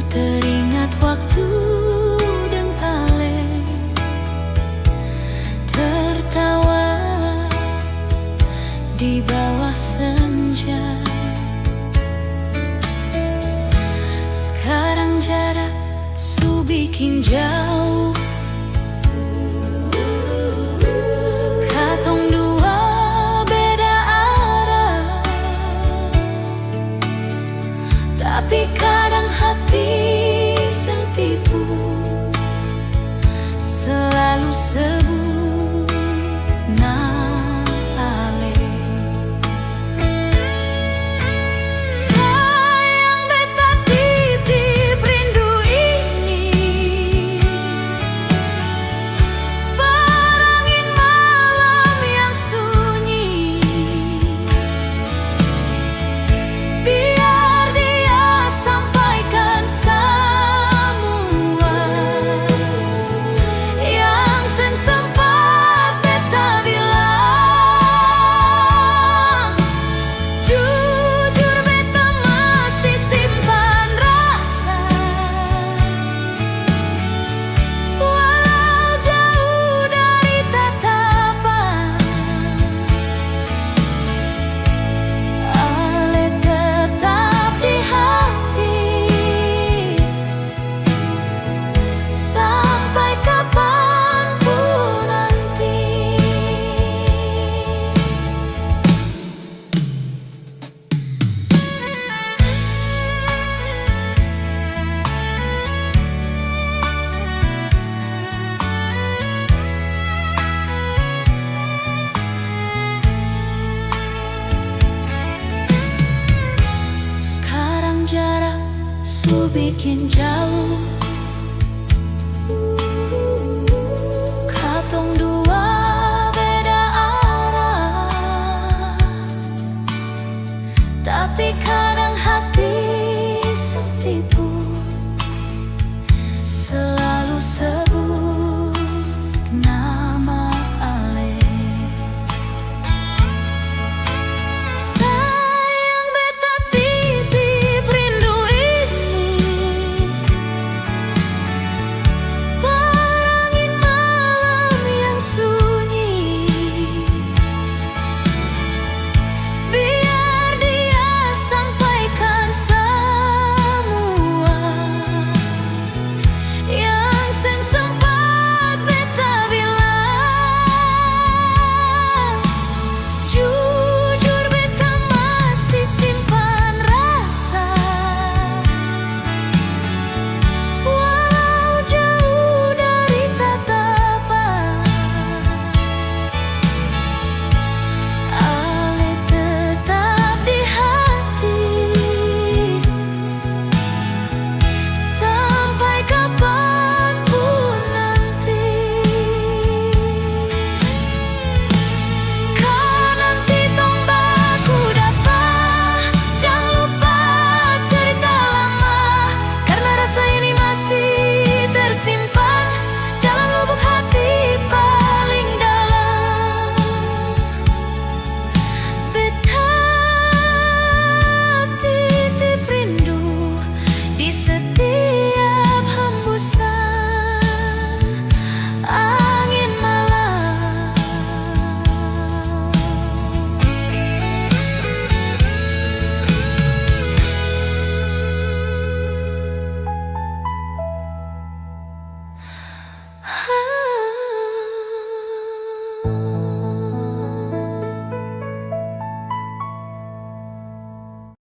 Teringat waktu dan ale tertawa di bawah senja. Sekarang jarak su bikin jauh, katong dua beda arah. Tapi kadang hati sang tipu selalu sebut na ale. Sayang beta titip rindu ini, perangin malam yang sunyi. Biar dia sampaikan semua yang seng sempat beta bilang. Jujur beta masih simpan rasa, walau jauh dari tatapan. Ale tetap di hati sampai kapanpun nanti. Sekarang jarak su bikin jauh, katong dua beda arah. Tapi kadang hati